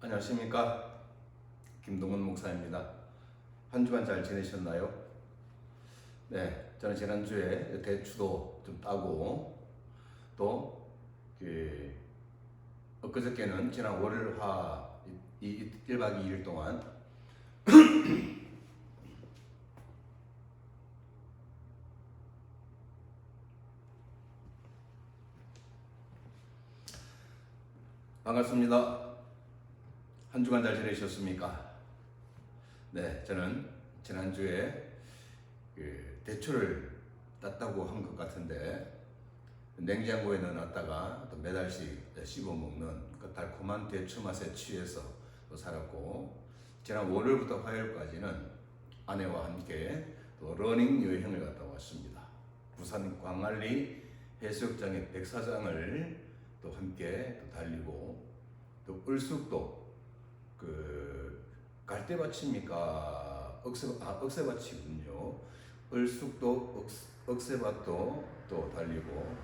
안녕하십니까, 김동훈 목사입니다. 한 주간 잘 지내셨나요? 네, 저는 지난주에 대추도 좀 따고 또 엊그저께는 지난 월요일 화 1박 2일 동안 반갑습니다. 한 주간 잘 지내셨습니까? 네, 저는 지난주에 대추를 땄다고 한 것 같은데, 냉장고에 넣어놨다가 또 매달씩 씹어 먹는 그 달콤한 대추 맛에 취해서 또 살았고, 지난 월요일부터 화요일까지는 아내와 함께 또 러닝 여행을 갔다 왔습니다. 부산 광안리 해수욕장의 백사장을 또 함께 또 달리고, 또 을숙도 갈대밭입니까? 억새밭이군요. 을숙도 억새밭도 또 달리고,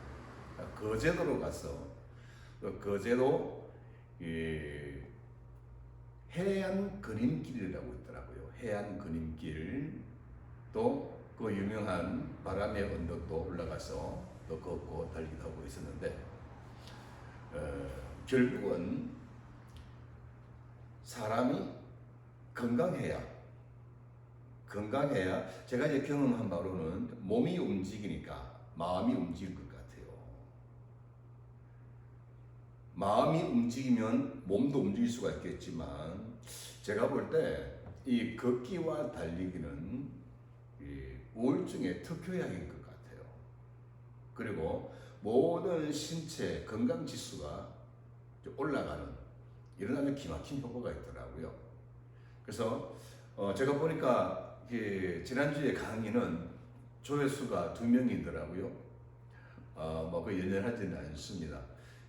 거제도로 가서 거제도 해안 그림길이라고 있더라고요. 해안 그림길, 또 그 유명한 바람의 언덕도 올라가서 또 걷고 달리기도 하고 있었는데, 결국은 사람이 건강해야 제가 이제 경험한 바로는 몸이 움직이니까 마음이 움직일 것 같아요. 마음이 움직이면 몸도 움직일 수가 있겠지만, 제가 볼 때 이 걷기와 달리기는 우울증의 특효약인 것 같아요. 그리고 모든 신체 건강 지수가 올라가는 이런 아주 기막힌 효과가 있더라고요. 그래서 제가 보니까 지난주에 강의는 조회수가 2명이더라고요. 그 연연하지는 않습니다.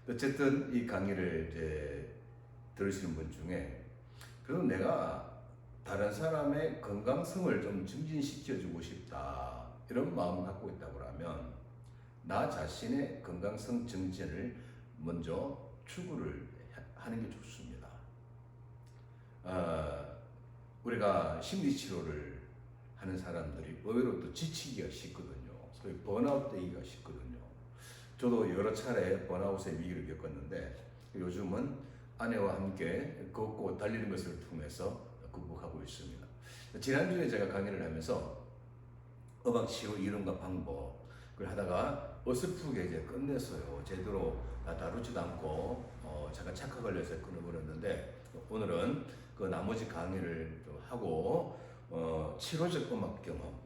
어쨌든 이 강의를 이제 들으시는 분 중에, 그럼 내가 다른 사람의 건강성을 좀 증진시켜주고 싶다, 이런 마음을 갖고 있다고 하면 나 자신의 건강성 증진을 먼저 추구를 하는 게 좋습니다. 우리가 심리치료를 하는 사람들이 의외로 또 지치기가 쉽거든요. 소위 번아웃 되기가 쉽거든요. 저도 여러 차례 번아웃의 위기를 겪었는데, 요즘은 아내와 함께 걷고 달리는 것을 통해서 극복하고 있습니다. 지난주에 제가 강의를 하면서 음악 치료 이론과 방법을 하다가 어설프게 이제 끝냈어요. 제대로 다루지도 않고 잠깐 착각 걸려서 끊어버렸는데, 오늘은 그 나머지 강의를 하고 치료적 음악 경험,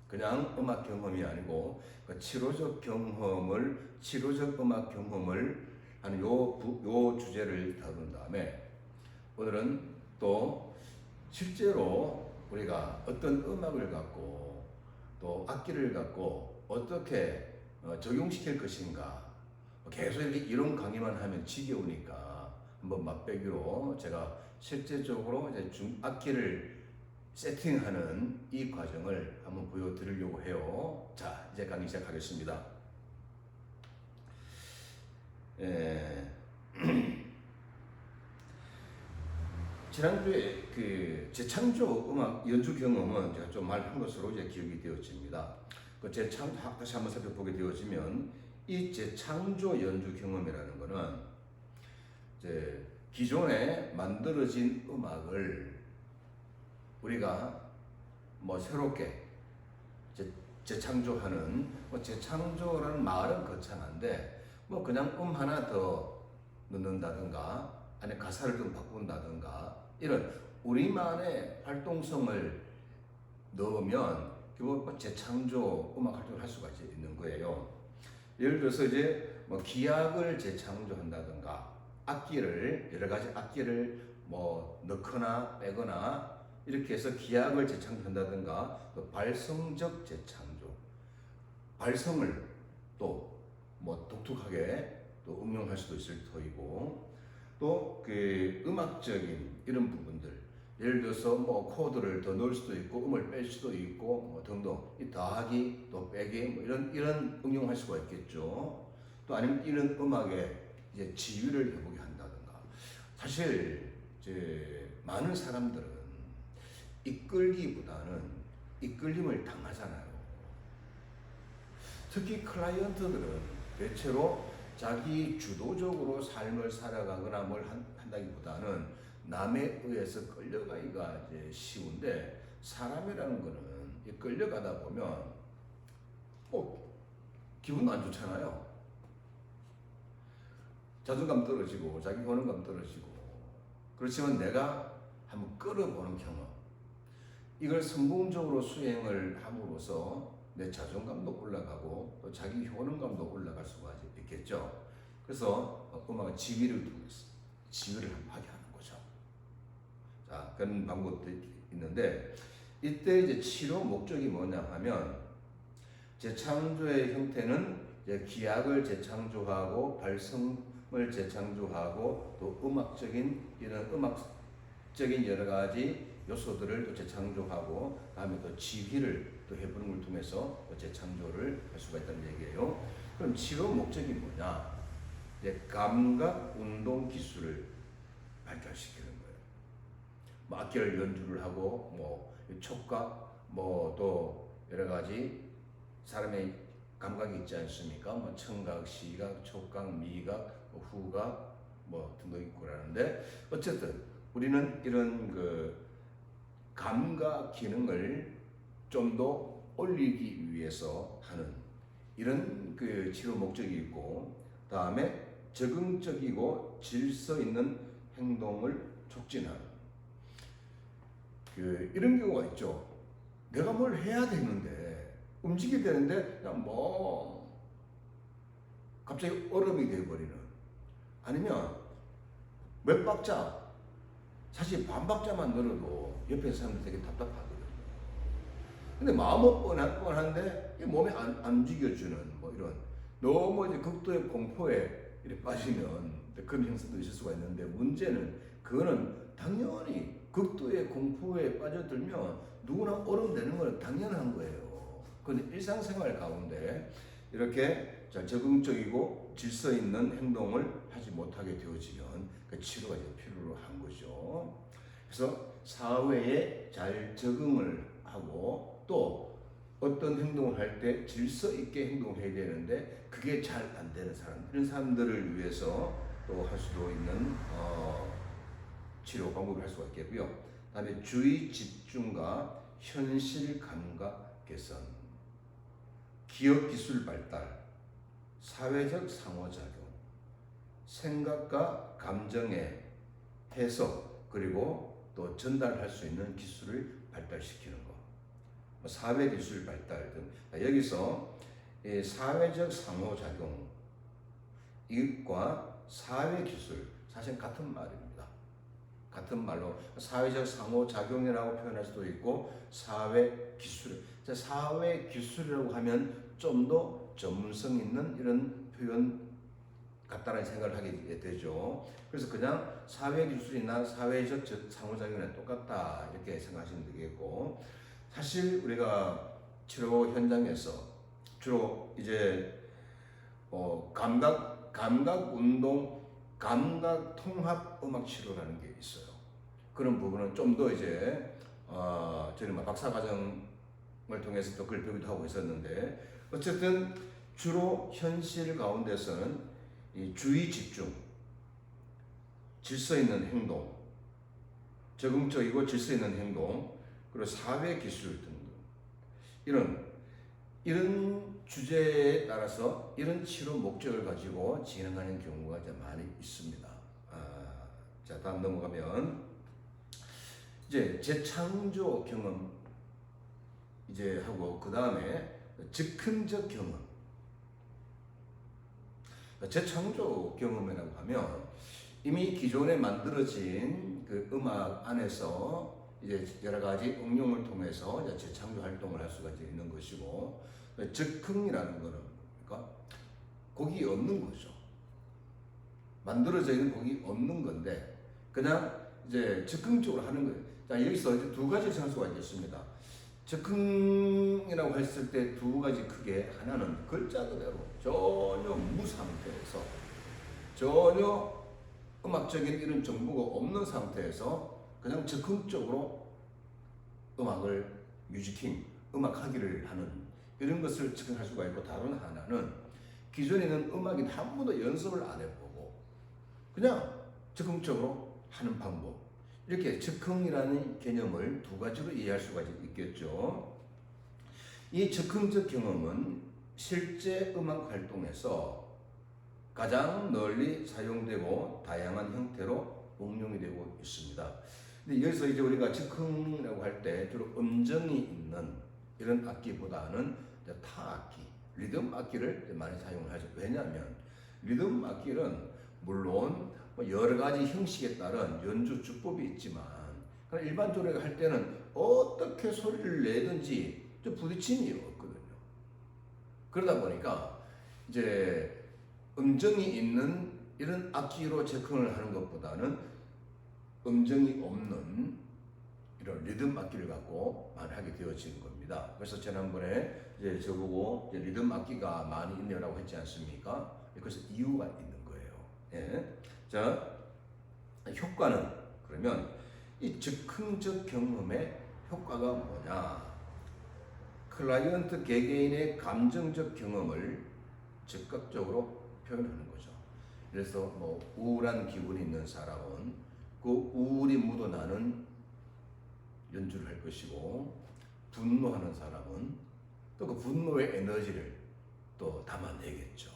그냥 음악 경험이 아니고 그 치료적 음악 경험을 하는 요 주제를 다룬 다음에, 오늘은 또 실제로 우리가 어떤 음악을 갖고 또 악기를 갖고 어떻게 적용시킬 것인가, 계속 이렇게 이런 강의만 하면 지겨우니까 한번 맛배기로 제가 실제적으로 이제 악기를 세팅하는 이 과정을 한번 보여드리려고 해요. 자, 이제 강의 시작하겠습니다. 지난주에 재창조 음악 연주 경험은 제가 좀 말한 것으로 이제 기억이 되어집니다. 다시 한번 살펴보게 되어지면, 이 재창조 연주 경험이라는 것은 이제 기존에 만들어진 음악을 우리가 새롭게 재창조하는, 재창조라는 말은 거창한데, 그냥 하나 더 넣는다든가 안에 가사를 좀 바꾼다든가, 이런 우리만의 활동성을 넣으면 재창조 음악 활동을 할 수가 있는 거예요. 예를 들어서 이제 기악을 재창조한다든가, 여러 가지 악기를 넣거나 빼거나 이렇게 해서 기악을 재창조한다든가, 또 발성적 재창조, 발성을 또 독특하게 또 응용할 수도 있을 터이고, 또 음악적인 이런 부분들, 예를 들어서 코드를 더 넣을 수도 있고 음을 뺄 수도 있고 등등, 이 더하기 또 빼기 이런 응용할 수가 있겠죠. 또 아니면 이런 음악에 이제 지휘를 해보게 한다든가. 사실 이제 많은 사람들은 이끌기보다는 이끌림을 당하잖아요. 특히 클라이언트들은 대체로 자기 주도적으로 삶을 살아가거나 뭘 한다기보다는 남에 의해서 끌려가기가 이제 쉬운데, 사람이라는 거는 끌려가다 보면 기분도 안 좋잖아요. 자존감 떨어지고 자기 효능감 떨어지고. 그렇지만 내가 한번 끌어보는 경험, 이걸 성공적으로 수행을 함으로써 내 자존감도 올라가고 또 자기 효능감도 올라갈 수가 있겠죠. 그래서 음악은 지휘를 통해서 지휘를 하게 하는 거죠. 자, 그런 방법도 있는데, 이때 이제 치료 목적이 뭐냐 하면, 재창조의 형태는 이제 기악을 재창조하고 발성을 재창조하고 또 음악적인 여러 가지 요소들을 또 재창조하고, 다음에 또 지휘를 또 해보는 걸 통해서 또 재창조를 할 수가 있다는 얘기예요. 그럼 치료 목적이 뭐냐? 이제 감각 운동 기술을 발달시키는 거예요. 뭐 악기를 연주를 하고, 뭐 촉각, 뭐 또 여러 가지 사람의 감각이 있지 않습니까? 뭐 청각, 시각, 촉각, 미각, 후각 뭐 등등 있고 그러는데, 어쨌든 우리는 이런 그 감각 기능을 좀 더 올리기 위해서 하는 이런 그 치료 목적이 있고, 다음에 적응적이고 질서 있는 행동을 촉진하는 이런 경우가 있죠. 내가 뭘 해야 되는데, 움직여야 되는데 그냥 뭐 갑자기 얼음이 되어버리는, 아니면 몇 박자, 사실 반 박자만 늘어도 옆에 사람들 되게 답답하거든요. 근데 마음은 뻔한데 몸이 안 움직여주는 뭐 이런, 너무 이제 극도의 공포에 이렇게 빠지면 그런 현상도 있을 수가 있는데, 문제는 그거는 당연히 극도의 공포에 빠져들면 누구나 얼음 되는 건 당연한 거예요. 그건 일상생활 가운데 이렇게 적응적이고 질서 있는 행동을 하지 못하게 되어지면 그 치료가 이제 필요로 한 거죠. 그래서 사회에 잘 적응을 하고, 또 어떤 행동을 할 때 질서 있게 행동해야 되는데 그게 잘 안 되는 사람, 이런 사람들을 위해서 또 할 수도 있는 치료 방법을 할 수가 있겠고요. 다음에 주의 집중과 현실 감각 개선, 기억 기술 발달, 사회적 상호작용, 생각과 감정의 해석, 그리고 또 전달할 수 있는 기술을 발달시키는 것, 사회 기술 발달 등. 여기서 사회적 상호작용, 이것과 사회 기술 사실 같은 말입니다. 같은 말로 사회적 상호작용이라고 표현할 수도 있고 사회 기술. 사회 기술이라고 하면 좀 더 전문성 있는 이런 표현 같다는 생각을 하게 되죠. 그래서 그냥 사회 기술이나 사회적 상호작용이랑 똑같다 이렇게 생각하시면 되겠고, 사실 우리가 치료 현장에서 주로 이제 감각 운동, 감각 통합 음악 치료라는 게 있어요. 그런 부분은 좀 더 이제 저는 박사 과정을 통해서 또 그걸 배우기도 하고 있었는데, 어쨌든 주로 현실 가운데서는 이 주의 집중, 질서 있는 행동, 적응적이고 질서 있는 행동, 그리고 사회 기술 등등 이런 주제에 따라서 이런 치료 목적을 가지고 진행하는 경우가 이제 많이 있습니다. 자, 다음 넘어가면 이제 재창조 경험 이제 하고, 그 다음에 즉흥적 경험. 재창조 경험이라고 하면 이미 기존에 만들어진 그 음악 안에서 이제 여러 가지 응용을 통해서 이제 재창조 활동을 할 수가 있는 것이고, 즉흥이라는 거는 그러니까 곡이 없는 거죠. 만들어져 있는 곡이 없는 건데 그냥 이제 즉흥적으로 하는 거예요. 자, 여기서 이제 두 가지 장소가 있겠습니다. 즉흥이라고 했을 때 두 가지 크게, 하나는 글자 그대로 전혀 무상태에서 전혀 음악적인 이런 정보가 없는 상태에서 그냥 즉흥적으로 음악을 뮤지킹, 음악하기를 하는 이런 것을 측정할 수가 있고, 다른 하나는 기존에는 음악인 한 번도 연습을 안 해보고 그냥 즉흥적으로 하는 방법. 이렇게 즉흥이라는 개념을 두 가지로 이해할 수가 있겠죠. 이 즉흥적 경험은 실제 음악 활동에서 가장 널리 사용되고 다양한 형태로 응용이 되고 있습니다. 근데 여기서 이제 우리가 즉흥이라고 할 때 주로 음정이 있는 이런 악기보다는 타악기, 리듬 악기를 많이 사용을 하죠. 왜냐하면 리듬 악기는 물론 여러 가지 형식에 따른 연주 주법이 있지만 일반적으로 할 때는 어떻게 소리를 내든지 좀 부딪힘이 없거든요. 그러다 보니까 이제 음정이 있는 이런 악기로 즉흥을 하는 것보다는 음정이 없는 이런 리듬 악기를 갖고 많이 하게 되어진 겁니다. 그래서 지난번에 이제 저보고 이제 리듬 악기가 많이 있네라고 했지 않습니까? 그래서 이유가 있는 거예요. 예. 자, 효과는 그러면 이 즉흥적 경험의 효과가 뭐냐? 클라이언트 개개인의 감정적 경험을 즉각적으로 표현하는 거죠. 그래서 뭐 우울한 기분이 있는 사람은 그 우울이 묻어나는 연주를 할 것이고, 분노하는 사람은 또 그 분노의 에너지를 또 담아내겠죠.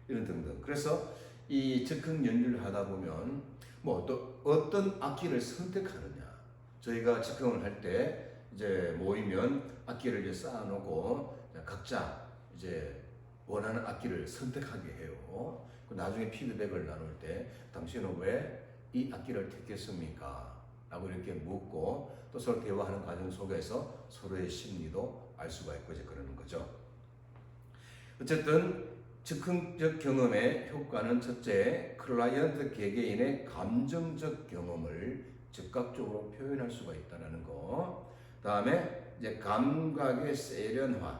이런 등등. 그래서 이 즉흥 연주를 하다 보면 뭐 또 어떤 악기를 선택하느냐. 저희가 즉흥을 할 때 이제 모이면 악기를 이제 쌓아놓고 각자 이제 원하는 악기를 선택하게 해요. 나중에 피드백을 나눌 때 당신은 왜 이 악기를 택했습니까? 라고 이렇게 묻고 또 서로 대화하는 과정 속에서 서로의 심리도 알 수가 있고 이제 그러는 거죠. 어쨌든 즉흥적 경험의 효과는 첫째, 클라이언트 개개인의 감정적 경험을 즉각적으로 표현할 수가 있다는 거. 다음에 이제 감각의 세련화.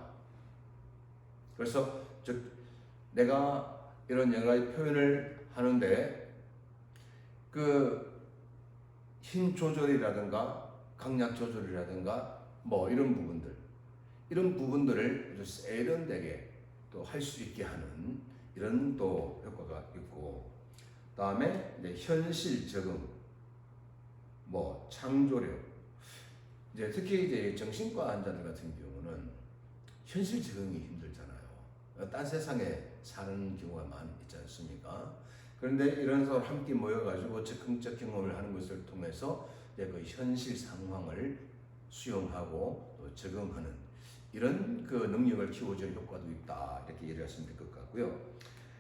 그래서 즉 내가 이런 여러 가지 표현을 하는데 그 힘 조절이라든가 강약 조절이라든가 뭐 이런 부분들을 아주 세련되게 또 할 수 있게 하는 이런 또 효과가 있고, 다음에 이제 현실 적응, 뭐 창조력. 이제 특히 이제 정신과 환자들 같은 경우는 현실 적응이 힘들잖아요. 딴 세상에 사는 경우가 많이 있지 않습니까? 그런데 이런 사람 함께 모여가지고 즉흥적 경험을 하는 것을 통해서 이제 그 현실 상황을 수용하고 또 적응하는 이런 그 능력을 키워주는 효과도 있다. 이렇게 이해를 하시면 될 것 같고요.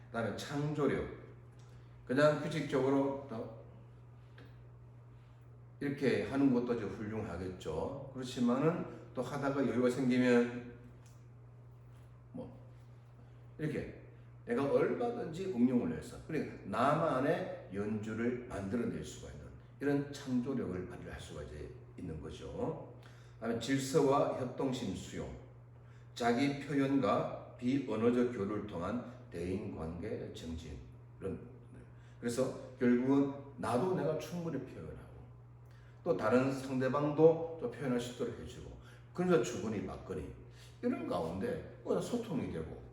그다음에 창조력. 그냥 규칙적으로 이렇게 하는 것도 좀 훌륭하겠죠. 그렇지만은 또 하다가 여유가 생기면 뭐 이렇게 내가 얼마든지 응용을 해서 그러니까 나만의 연주를 만들어낼 수가 있는 이런 창조력을 발휘할 수가 이제 있는 거죠. 그다음에 질서와 협동심 수용, 자기 표현과 비언어적 교류를 통한 대인관계 정진 이런. 그래서 결국은 나도 내가 충분히 표현하고 또 다른 상대방도 또 표현할 수 있도록 해주고, 그래서 주거니 받거니 이런 가운데 소통이 되고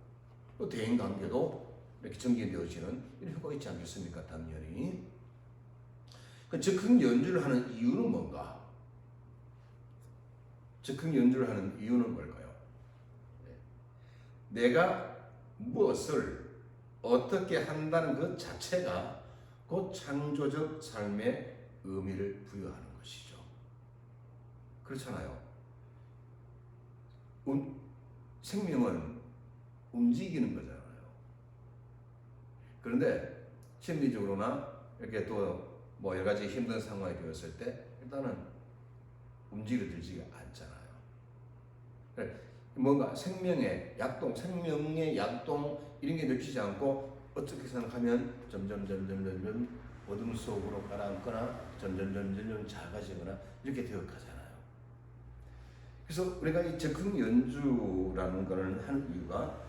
또 대인관계도 이렇게 전개되어지는 이런 효과가 있지 않겠습니까? 당연히. 즉흥 연주를 하는 이유는 뭔가? 즉흥 연주를 하는 이유는 뭘까요? 내가 무엇을 어떻게 한다는 것 자체가 그 창조적 삶의 의미를 부여하는 것이죠. 그렇잖아요. 생명은 움직이는 거잖아요. 그런데 심리적으로나 이렇게 또 뭐 여러 가지 힘든 상황이 되었을 때 일단은 움직여들지가 않잖아요. 뭔가 생명의 약동 이런 게 느끼지 않고 어떻게 생각하면 점점 어둠 속으로 가라앉거나 점점 작아지거나 이렇게 되어가잖아요. 그래서 우리가 이 즉흥 연주라는 거를 하는 이유가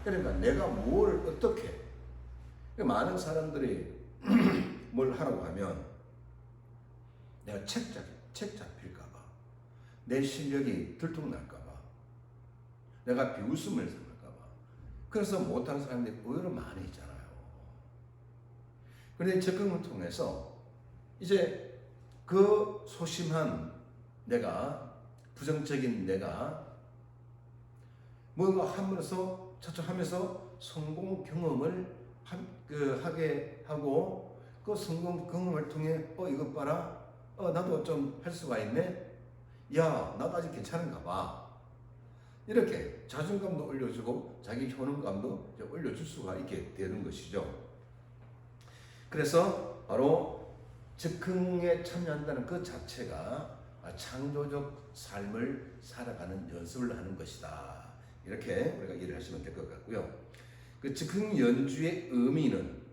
그러니까 내가 뭘 어떻게 많은 사람들이 뭘 하라고 하면 내가 책 잡힐까봐, 내 실력이 들통날까봐, 내가 비웃음을 당할까봐. 그래서 못하는 사람들이 의외로 많이 있잖아요. 그런데 적응을 통해서 이제 그 소심한 내가, 부정적인 내가 뭔가 하면서 하면서 성공 경험을 하게 하고, 그 성공 경험을 통해 이것 봐라, 나도 좀 할 수가 있네, 야 나도 아직 괜찮은가 봐, 이렇게 자존감도 올려주고 자기 효능감도 올려줄 수가 있게 되는 것이죠. 그래서 바로 즉흥에 참여한다는 그 자체가 창조적 삶을 살아가는 연습을 하는 것이다, 이렇게 우리가 이해를 하시면 될 것 같고요. 그 즉흥 연주의 의미는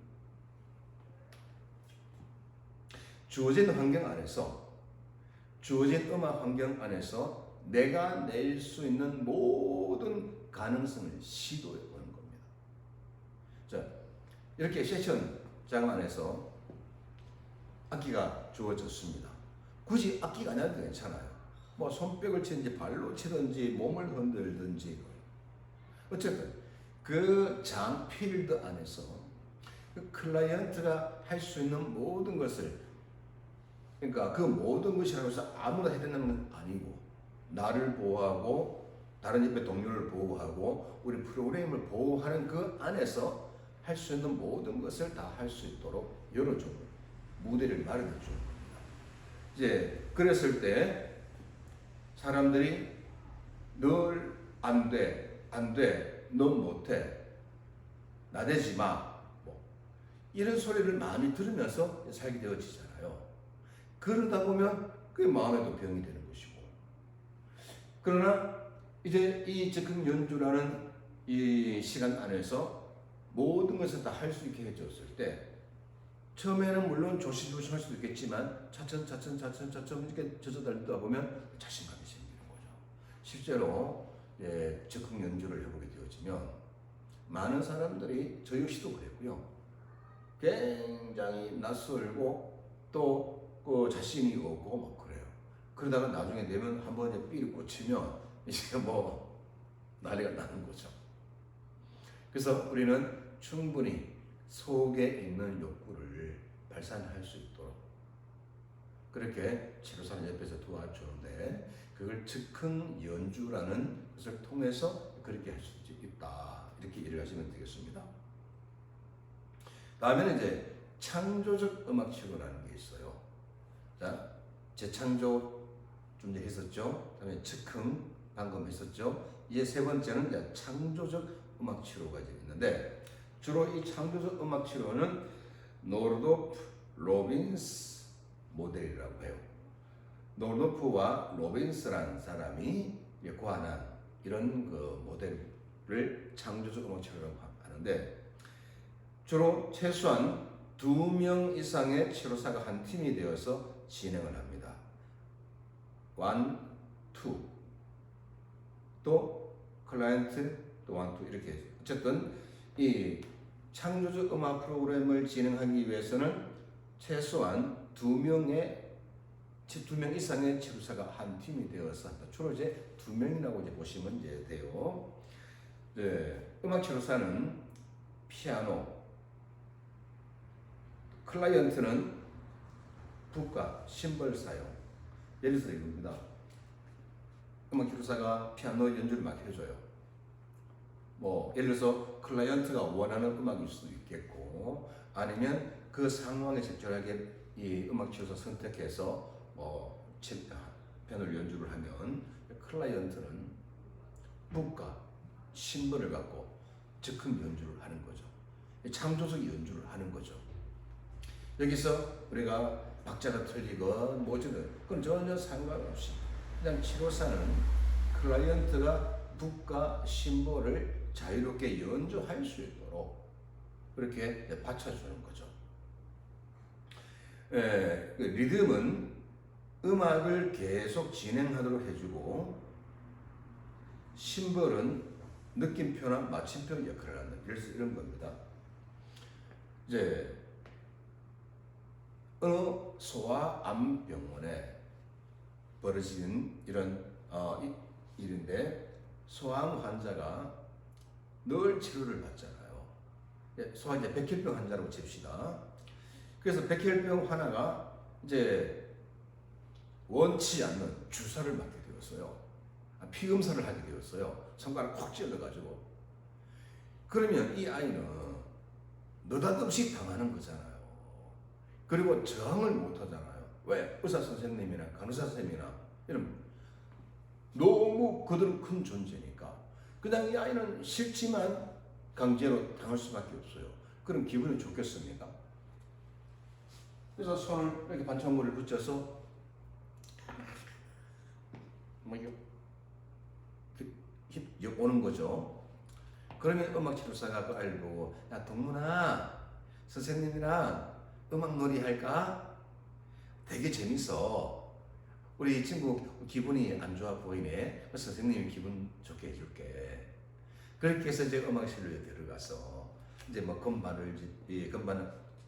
주어진 환경 안에서, 주어진 음악 환경 안에서 내가 낼 수 있는 모든 가능성을 시도해 보는 겁니다. 자, 이렇게 세션장 안에서 악기가 주어졌습니다. 굳이 악기가 아니어도 괜찮아요. 뭐 손뼉을 치든지 발로 치든지 몸을 흔들든지, 어쨌든 그 장 필드 안에서 그 클라이언트가 할 수 있는 모든 것을, 그러니까 그 모든 것이라고 해서 아무나 해야 되는 건 아니고, 나를 보호하고 다른 옆에 동료를 보호하고 우리 프로그램을 보호하는 그 안에서 할 수 있는 모든 것을 다 할 수 있도록 열어주고 무대를 마련해 주는 겁니다. 이제 그랬을 때 사람들이 늘 안 돼, 넌 못해, 나대지 마, 뭐 이런 소리를 많이 들으면서 살게 되어지잖아요. 그러다 보면 그게 마음에도 병이 되는 것이고. 그러나 이제 이 즉흥 연주라는 이 시간 안에서 모든 것을 다 할 수 있게 해줬을 때, 처음에는 물론 조심조심할 수도 있겠지만 차츰 이렇게 젖어들다 보면 자신감이 생기는 거죠. 실제로 즉흥 연주를 해보게 되어지면 많은 사람들이, 저 역시도 그랬고요, 굉장히 낯설고 또 그 자신이 없고 막 그래요. 그러다가 나중에 내면 한번 삐리 꽂히면 이제 뭐 난리가 나는 거죠. 그래서 우리는 충분히 속에 있는 욕구를 발산할 수 있도록 그렇게 치료사는 옆에서 도와주는데, 그걸 즉흥 연주라는 것을 통해서 그렇게 할 수 있다, 이렇게 이해를 하시면 되겠습니다. 다음에는 이제 창조적 음악 치료라는 게 있어요. 자, 재창조 좀 했었죠. 그다음에 즉흥 방금 했었죠. 이제 세 번째는 이제 창조적 음악 치료가 이제 있는데, 주로 이 창조적 음악 치료는 노르도프 로빈스 모델이라고 해요. 노르도프와 로빈스라는 사람이 고안한 이런 그 모델을 창조적 음악 치료라고 하는데, 주로 최소한 2명 이상의 치료사가 한 팀이 되어서 진행을 합니다. 1, 2, 또 클라이언트, 또 1, 2 이렇게. 어쨌든 이 창조적 음악 프로그램을 진행하기 위해서는 최소한 2명 이상의 치료사가 한 팀이 되어서 한다. 주로 이제 2명이라고 이제 보시면 이제 돼요. 음악 치료사는 피아노, 클라이언트는 북과 심벌 사용. 예를 들어서 이겁니다. 음악 치료사가 피아노 연주를 막 해줘요. 뭐 예를 들어서 클라이언트가 원하는 음악일 수도 있겠고, 아니면 그 상황에 적절하게 이 음악 치료사 선택해서 뭐 피아노를 연주를 하면 클라이언트는 북과 심벌을 갖고 즉흥 연주를 하는 거죠. 창조적 연주를 하는 거죠. 여기서 우리가 박자가 틀리건 뭐든 그건 전혀 상관없이 그냥 치료사는 클라이언트가 북과 심볼을 자유롭게 연주할 수 있도록 그렇게 받쳐주는 거죠. 리듬은 음악을 계속 진행하도록 해주고, 심벌은 느낌표나 마침표 역할을 한다. 그래서 이런 겁니다. 이제 어느 소아암병원에 벌어진 이런 일인데, 소아암 환자가 늘 치료를 받잖아요. 소아 이제 백혈병 환자라고 칩시다. 그래서 백혈병 하나가 이제 원치 않는 주사를 맞게 되었어요. 피검사를 하게 되었어요. 손가락 콕 찔러가지고. 그러면 이 아이는 느닷없이 당하는 거잖아요. 그리고 저항을 못 하잖아요. 왜? 의사 선생님이나 간호사 선생님이나 이런 너무 그들은 큰 존재니까 그냥 이 아이는 싫지만 강제로 당할 수밖에 없어요. 그럼 기분이 좋겠습니까? 그래서 손을 이렇게 반창고를 붙여서 오는 거죠. 그러면 음악 치료사가 그 아이를 보고, 야 동문아, 선생님이랑 음악 놀이 할까? 되게 재밌어. 우리 친구 기분이 안 좋아 보이네. 선생님이 기분 좋게 해줄게. 그렇게 해서 이제 음악실로 들어가서 이제 뭐 건반을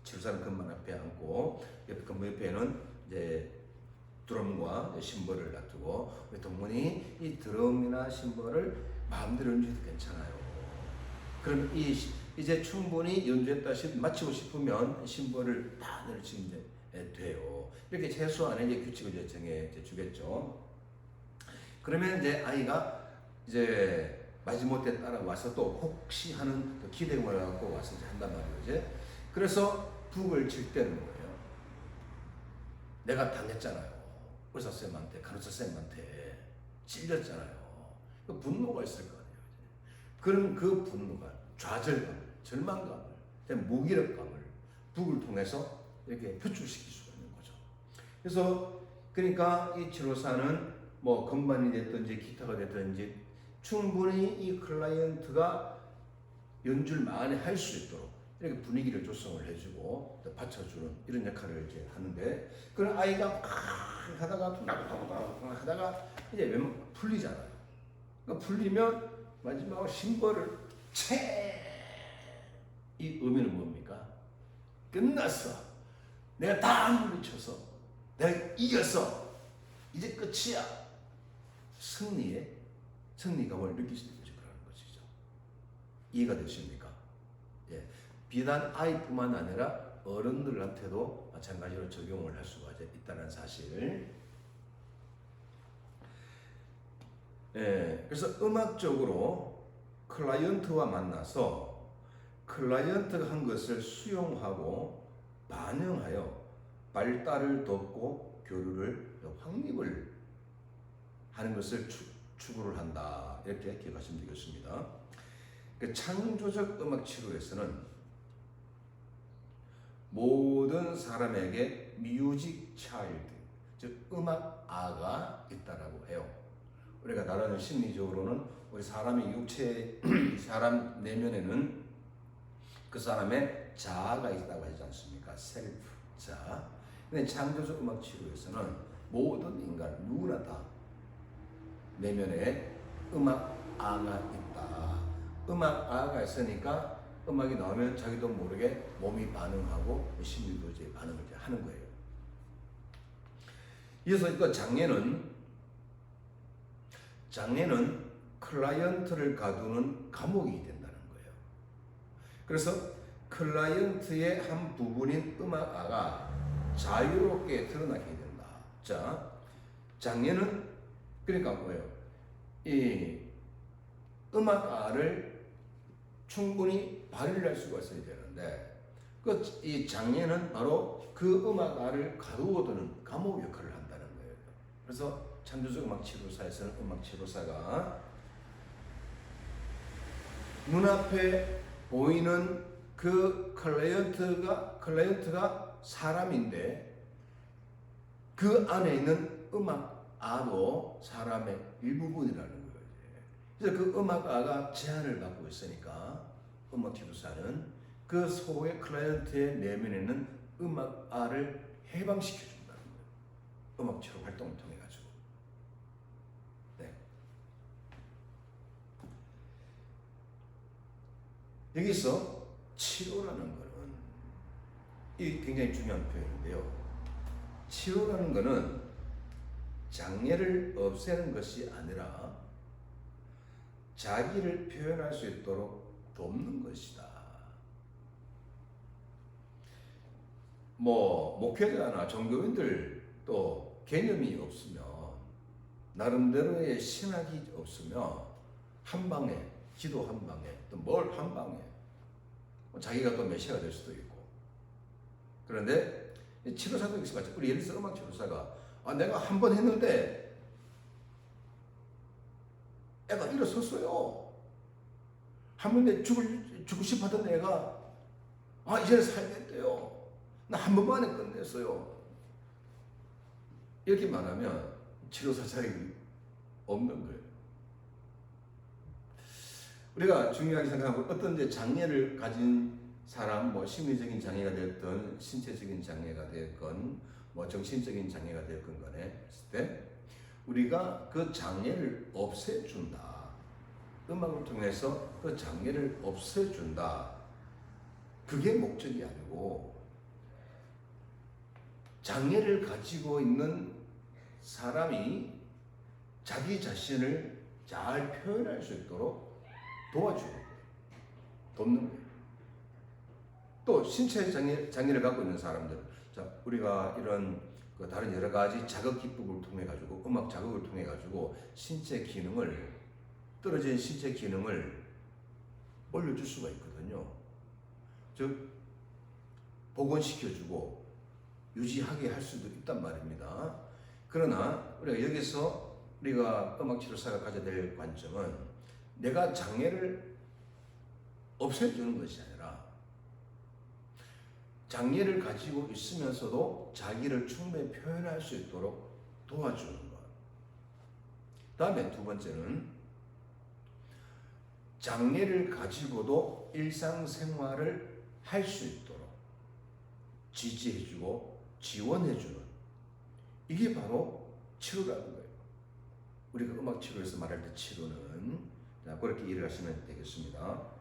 치료사는 건반 앞에 앉고 건반 옆에는 이제 드럼과 심벌을 놔두고, 우리 동문이 이 드럼이나 심벌을 마음대로 연주해도 괜찮아요. 그럼 이제 충분히 연주했다 마치고 싶으면 심벌을 다 내려치면 돼요. 이렇게 최소한의 이제 규칙을 이제 정해 주겠죠. 그러면 이제 아이가 이제 마지못해 따라와서 또 혹시 하는 기대감을 갖고 와서 이제 한단 말이에요. 이제 그래서 북을 칠 때는 뭐예요? 내가 당했잖아요. 의사 쌤한테, 간호사 쌤한테 찔렸잖아요. 그 분노가 있을 거 아니에요. 그럼 그 분노가 좌절감을, 절망감을, 무기력감을 북을 통해서 이렇게 표출시킬 수가 있는 거죠. 그래서 그러니까 이 치료사는 뭐 건반이 됐든지 기타가 됐든지 충분히 이 클라이언트가 연주를 많이 할 수 있도록 이렇게 분위기를 조성을 해주고 받쳐주는 이런 역할을 이제 하는데, 그런 아이가 막 하다가 이제 웬만하면 풀리잖아요. 그러니까 풀리면 마지막으로 심벌을 이 의미는 뭡니까? 끝났어. 내가 다 물리쳐서 내가 이겼어. 이제 끝이야. 승리감을 느낄 수 있는 그런 것이죠. 이해가 되십니까? 예. 비단 아이뿐만 아니라 어른들한테도 마찬가지로 적용을 할 수가 있다는 사실. 예. 그래서 음악적으로 클라이언트와 만나서 클라이언트가 한 것을 수용하고 반영하여 발달을 돕고 교류를 확립을 하는 것을 추구를 한다. 이렇게 기억하시면 되겠습니다. 그 창조적 음악 치료에서는 모든 사람에게 뮤직 차일드, 즉 음악아가 있다라고 해요. 우리가 다루는 심리적으로는 우리 사람의 육체, 사람 내면에는 그 사람의 자아가 있다고 하지 않습니까? 셀프, 자. 근데 창조적 음악 치료에서는 모든 인간 누구나 다 내면에 음악아가 있다. 음악아가 있으니까 음악이 나오면 자기도 모르게 몸이 반응하고 심리도 이제 반응을 이제 하는 거예요. 이어서 그 장애는 클라이언트를 가두는 감옥이 된다는 거예요. 그래서 클라이언트의 한 부분인 음악아가 자유롭게 드러나게 된다. 자, 장애는 그러니까 뭐예요? 이 음악아를 충분히 발휘할 수가 있어야 되는데, 이 장애는 바로 그 음악아를 가두어두는 감옥 역할을 한다는 거예요. 그래서 창조적 음악 치료사에서는 음악 치료사가 눈앞에 보이는 그 클라이언트가 사람인데 그 안에 있는 음악아도 사람의 일부분이라는 거예요. 그래서 그 음악아가 제한을 받고 있으니까 음악 치료사는 그 소의 클라이언트의 내면에 있는 음악아를 해방시켜 준다는 거예요. 음악 치료 활동을 통해 가지고. 네. 여기서 치료라는 것은 이 굉장히 중요한 표현인데요. 치료라는 것은 장애를 없애는 것이 아니라 자기를 표현할 수 있도록 돕는 것이다. 목회자나 종교인들 또 개념이 없으면, 나름대로의 신학이 없으면 한 방에, 기도 한 방에, 또 뭘 한 방에 자기가 또 메시아가 될 수도 있고. 그런데 치료사도 있어요. 우리 예를 들어서 음악 치료사가 내가 한 번 했는데 애가 일어섰어요. 한 번에 죽고 싶었던 애가 이제는 살겠대요. 나 한 번만에 끝냈어요. 이렇게 말하면 치료사 자격이 없는 거예요. 우리가 중요하게 생각하고, 어떤 장애를 가진 사람, 심리적인 장애가 되었던 신체적인 장애가 되었건 정신적인 장애가 되었건 간에 했을 때 우리가 그 장애를 없애준다. 음악을 통해서 그 장애를 없애준다. 그게 목적이 아니고, 장애를 가지고 있는 사람이 자기 자신을 잘 표현할 수 있도록 도와주는 거예요. 돕는 거예요. 또 신체 장애를 갖고 있는 사람들, 우리가 이런 다른 여러 가지 자극 기법을 통해 가지고, 음악 자극을 통해 가지고 떨어진 신체 기능을 올려줄 수가 있거든요. 즉 복원시켜주고 유지하게 할 수도 있단 말입니다. 그러나 우리가 음악 치료사가 가져야 될 관점은, 내가 장애를 없애주는 것이 아니라 장애를 가지고 있으면서도 자기를 충분히 표현할 수 있도록 도와주는 것. 다음에 두 번째는, 장애를 가지고도 일상생활을 할 수 있도록 지지해주고 지원해주는, 이게 바로 치료라는 거예요. 우리가 음악 치료에서 말할 때 치료는 그렇게 이해를 하시면 되겠습니다.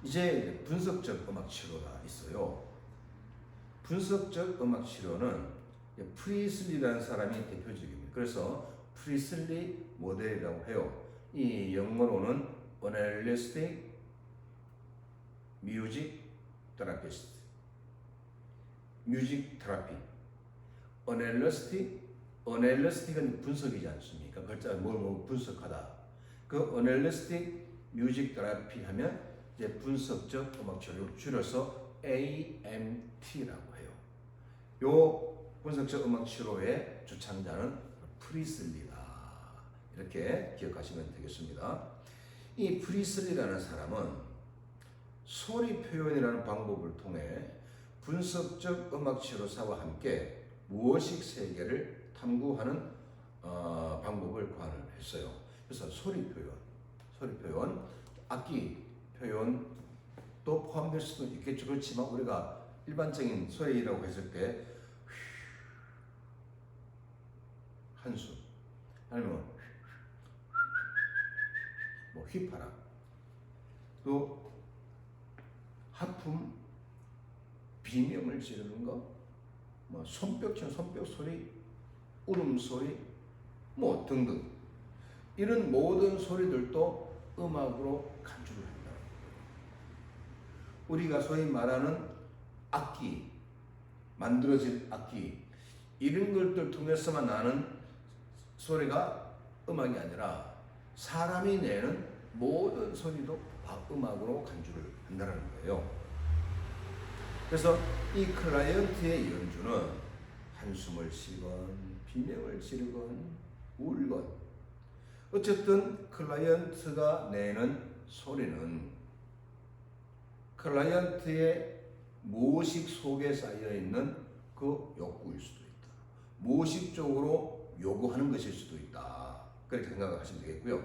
이제 분석적 음악 치료가 있어요. 분석적 음악 치료는 프리슬리라는 사람이 대표적입니다. 그래서 프리슬리 모델이라고 해요. 이 영어로는 Analytic Music Therapist, 뮤직 테라피. 어널리스틱은 분석이지 않습니까? 글자 뭘 분석하다. 그 어널리스틱 뮤직 테라피 하면 이제 분석적 음악 치료를 줄여서 AMT라고 해요. 요 분석적 음악 치료의 주창자는 프리슬리다. 이렇게 기억하시면 되겠습니다. 이 프리슬리라는 사람은 소리 표현이라는 방법을 통해 분석적 음악 치료사와 함께 무의식 세계를 탐구하는 방법을 고안을 했어요. 그래서 소리 표현, 악기 표현도 포함될 수도 있겠죠. 그렇지만 우리가 일반적인 소리라고 했을 때 한숨, 아니면 휘파람, 또 하품, 비명을 지르는 거, 손뼉 소리, 울음소리, 등등. 이런 모든 소리들도 음악으로 간주를 한다. 우리가 소위 말하는 악기, 만들어진 악기, 이런 것들 통해서만 나는 소리가 음악이 아니라 사람이 내는 모든 소리도 음악으로 간주를 한다는 거예요. 그래서 이 클라이언트의 연주는 한숨을 쉬건 비명을 지르건 울건, 어쨌든 클라이언트가 내는 소리는 클라이언트의 무의식 속에 쌓여있는 그 욕구일 수도 있다. 무의식적으로 요구하는 것일 수도 있다. 그렇게 생각하시면 되겠고요.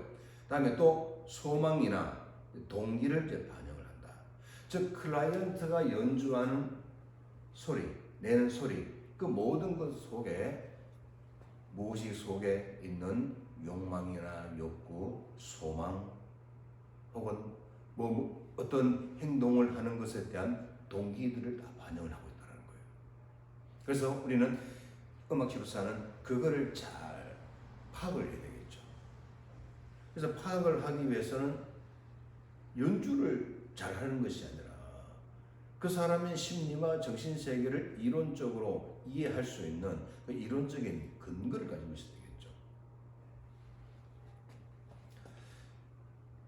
다음에 또 소망이나 동기를 반영을 한다. 즉 클라이언트가 연주하는 소리, 내는 소리, 그 모든 것 속에 무의식 속에 있는 욕망이나 욕구, 소망, 혹은 어떤 행동을 하는 것에 대한 동기들을 다 반영을 하고 있다는 거예요. 그래서 우리는 음악 치료사는 그거를 잘 파악을 해야 되겠죠. 그래서 파악을 하기 위해서는 연주를 잘 하는 것이 아니라 그 사람의 심리와 정신세계를 이론적으로 이해할 수 있는 그 이론적인 근거를 가지고 있어야 되겠죠.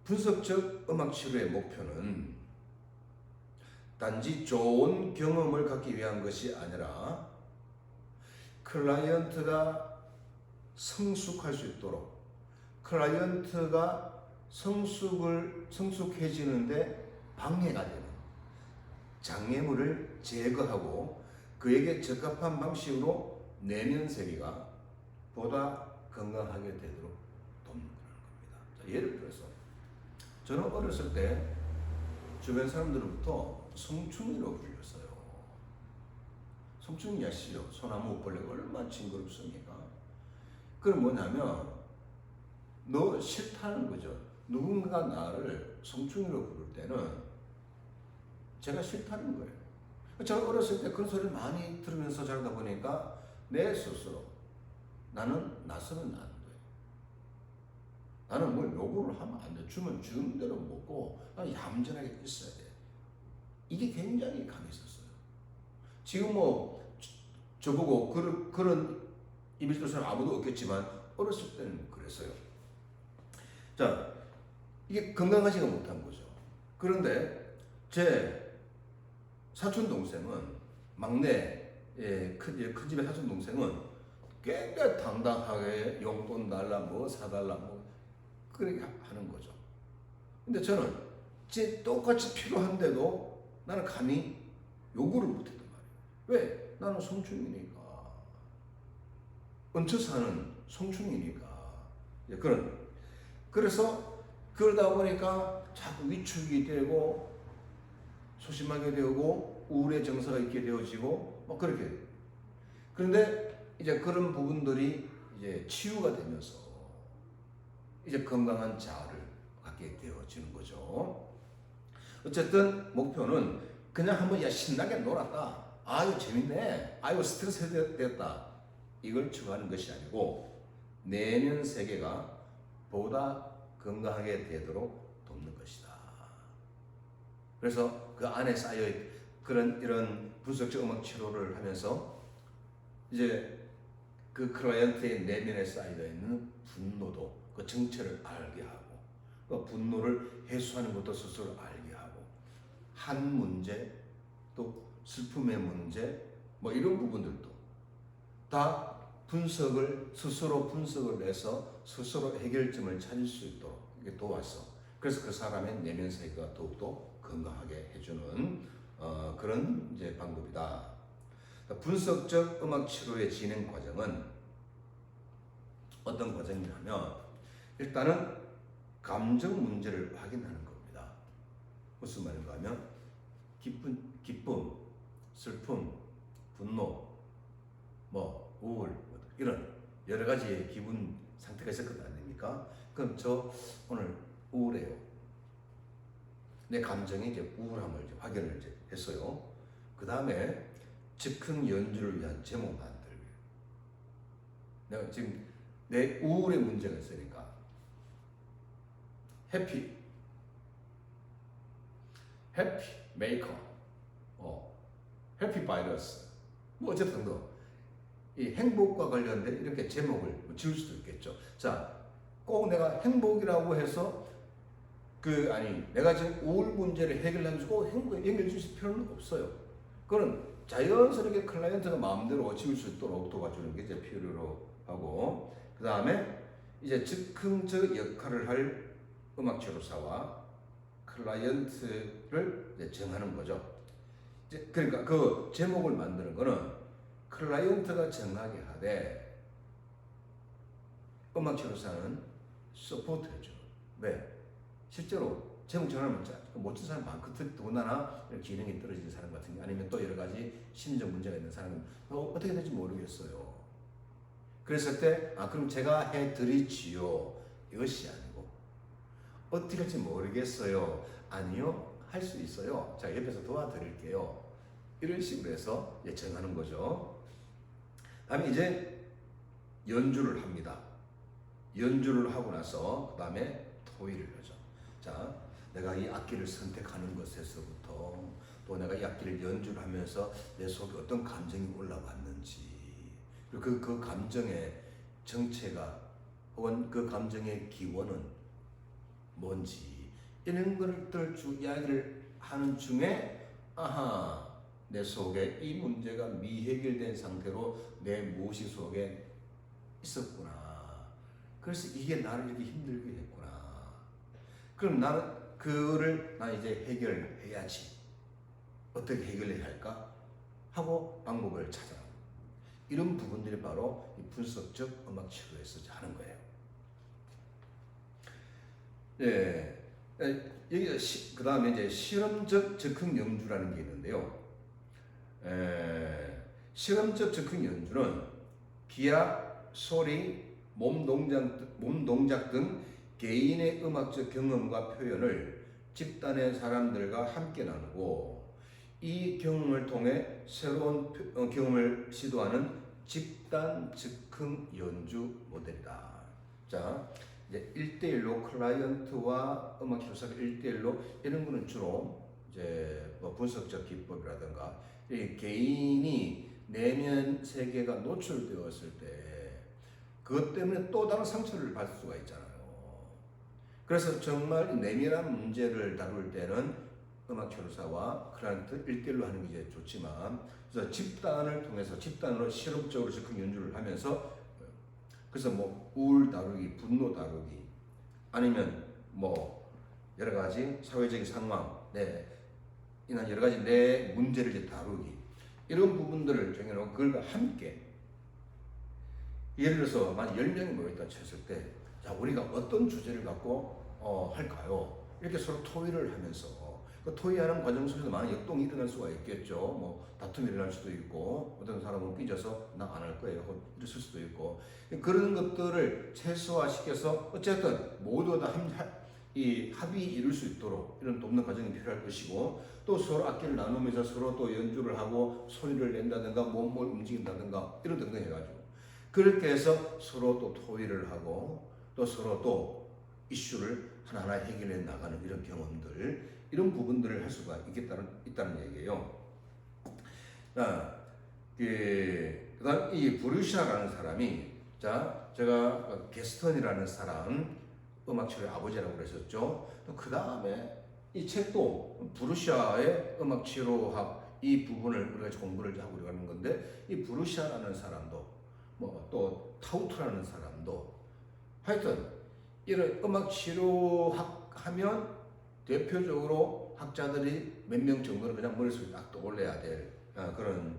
분석적 음악치료의 목표는 단지 좋은 경험을 갖기 위한 것이 아니라 클라이언트가 성숙할 수 있도록, 클라이언트가 성숙해지는데 방해가 되는 장애물을 제거하고 그에게 적합한 방식으로 내면 세계가 보다 건강하게 되도록 돕는 겁니다. 자, 예를 들어서 저는 어렸을 때 주변 사람들로부터 성충이로 불렸어요. 성충이 아시죠? 소나무 벌레가 얼마나 징그럽습니까? 그건 뭐냐면 너 싫다는 거죠. 누군가 나를 성충이로 부를 때는 제가 싫다는 거예요. 제가 어렸을 때 그런 소리를 많이 들으면서 자라다 보니까 내 스스로 나는 나서는 안 돼. 나는 뭘 요구를 하면 안 돼. 주면 주는 대로 먹고 나는 얌전하게 있어야 돼. 이게 굉장히 강했었어요. 지금 뭐 저보고 그런 이미지 도 사람 아무도 없겠지만 어렸을 때는 그랬어요. 자, 이게 건강하지가 못한 거죠. 그런데 제 사촌 동생은 막내 큰 집의 사촌 동생은 굉장히 당당하게 용돈 달라 뭐 사달라 뭐 그렇게 하는 거죠. 근데 저는 제 똑같이 필요한데도 나는 감히 요구를 못했단 말이에요. 왜? 나는 성충이니까. 얹혀 사는 성충이니까. 그래서 그러다 보니까 자꾸 위축이 되고 소심하게 되고 우울의 정서가 있게 되어지고 막 그렇게. 그런데 이제 그런 부분들이 이제 치유가 되면서 이제 건강한 자아를 갖게 되어지는 거죠. 어쨌든 목표는 그냥 한번 신나게 놀았다. 아유 재밌네. 아유 스트레스 됐다. 이걸 추구하는 것이 아니고 내면 세계가 보다 건강하게 되도록 돕는 것이다. 그래서 그 안에 쌓여 이런 분석적 음악 치료를 하면서 이제 그 클라이언트의 내면에 쌓여 있는 분노도 그 정체를 알게 하고 그 분노를 해소하는 것도 스스로 알게 하고 한 문제 또 슬픔의 문제 뭐 이런 부분들도 다 스스로 분석을 해서 스스로 해결점을 찾을 수 있도록 이게 도와서 그래서 그 사람의 내면 세계가 더욱더 건강하게 해주는 그런 이제 방법이다. 분석적 음악 치료의 진행 과정은 어떤 과정이냐면 일단은 감정 문제를 확인하는 겁니다. 무슨 말인가 하면 기쁨, 슬픔, 분노, 뭐 우울 이런 여러 가지의 기분 상태가 있을 것 아닙니까? 그럼 저 오늘 우울해요. 내 감정이 이제 우울함을 이제 확인을 이제 했어요. 그 다음에 즉흥 연주를 위한 제목 만들기. 내가 지금 내 우울의 문제가 있으니까 해피 메이커, 해피 바이러스, 뭐 어쨌든 이 행복과 관련된 이렇게 제목을 지을 수도 있겠죠. 자, 꼭 내가 행복이라고 해서 내가 지금 우울 문제를 해결하면서 꼭 행복에 연결 주실 필요는 없어요. 그건 자연스럽게 클라이언트가 마음대로 지을 수 있도록 도와주는 게 이제 필요로 하고, 그 다음에 이제 즉흥적 역할을 할 음악 치료사와 클라이언트를 이제 정하는 거죠. 그러니까 그 제목을 만드는 거는 클라이언트가 정하게 하되 음악 치료사는 서포트 해줘. 왜? 실제로 제목 정하면 멋진 사람 많거든. 더군다나 기능이 떨어진 사람 같은 게 아니면 또 여러 가지 심리적 문제가 있는 사람은 어떻게 될지 모르겠어요. 그랬을 때 그럼 제가 해드리지요. 이것이 아니고 어떻게 할지 모르겠어요. 아니요. 할 수 있어요. 자, 옆에서 도와드릴게요. 이런 식으로 해서 정하는 거죠. 다음에 이제 연주를 합니다. 연주를 하고 나서 그 다음에 토의를 하죠. 자, 내가 이 악기를 선택하는 것에서부터 또 내가 이 악기를 연주를 하면서 내 속에 어떤 감정이 올라왔는지, 그리고 그 감정의 정체가 혹은 그 감정의 기원은 뭔지, 이런 것들 이야기를 하는 중에 아하, 내 속에 이 문제가 미해결된 상태로 내 무의식 속에 있었구나. 그래서 이게 나를 이렇게 힘들게 했구나. 그럼 나는 그거를 나 이제 해결해야지. 어떻게 해결해야 할까? 하고 방법을 찾아라. 이런 부분들이 바로 이 분석적 음악 치료에서 하는 거예요. 예. 여기 그 다음에 이제 실험적 즉흥 연주라는 게 있는데요. 실험적 즉흥 연주는 기하, 소리, 몸 동작 등 개인의 음악적 경험과 표현을 집단의 사람들과 함께 나누고 이 경험을 통해 새로운 경험을 시도하는 집단 즉흥 연주 모델이다. 자, 이제 1대1로 클라이언트와 음악 교사가 1대1로 이런 거는 주로 이제 뭐 분석적 기법이라든가 이 개인이 내면 세계가 노출되었을 때 그것 때문에 또 다른 상처를 받을 수가 있잖아요. 그래서 정말 내면한 문제를 다룰 때는 음악 교사와 클라이언트 1대1로 하는 게 이제 좋지만, 그래서 집단을 통해서 집단으로 실험적으로 즉흥 연주를 하면서 그래서 뭐 우울 다루기, 분노 다루기, 아니면 뭐 여러 가지 사회적인 상황, 이나 여러 가지 내 문제를 이제 다루기, 이런 부분들을 정해놓고 그걸 함께, 예를 들어서 만약 10명이 모였다 쳤을 때, 자, 우리가 어떤 주제를 갖고 할까요? 이렇게 서로 토의를 하면서 그 토의하는 과정 속에서 많은 역동이 일어날 수가 있겠죠. 뭐 다툼이 일어날 수도 있고, 어떤 사람은 삐져서 나 안 할 거예요 이랬을 수도 있고, 그런 것들을 최소화시켜서 어쨌든 모두 다 합의 이룰 수 있도록 이런 돕는 과정이 필요할 것이고, 또 서로 악기를 나누면서 서로 또 연주를 하고 소리를 낸다든가 몸을 움직인다든가 이런 등등 해가지고 그렇게 해서 서로 또 토의를 하고 또 서로 또 이슈를 하나하나 해결해 나가는 이런 경험들, 이런 부분들을 할 수가 있다는 얘기예요. 그다음 이 브루샤라는 사람이, 자, 제가 게스턴이라는 사람 음악치료의 아버지라고 그랬었죠. 그 다음에 이 책도 브루샤의 음악치료학 이 부분을 우리가 공부를 하고 가는 건데, 이 브루샤라는 사람도 뭐 또 타우트라는 사람도 하여튼 이런 음악치료학 하면 대표적으로 학자들이 몇 명 정도는 그냥 머릿속에 딱 떠올려야 될 그런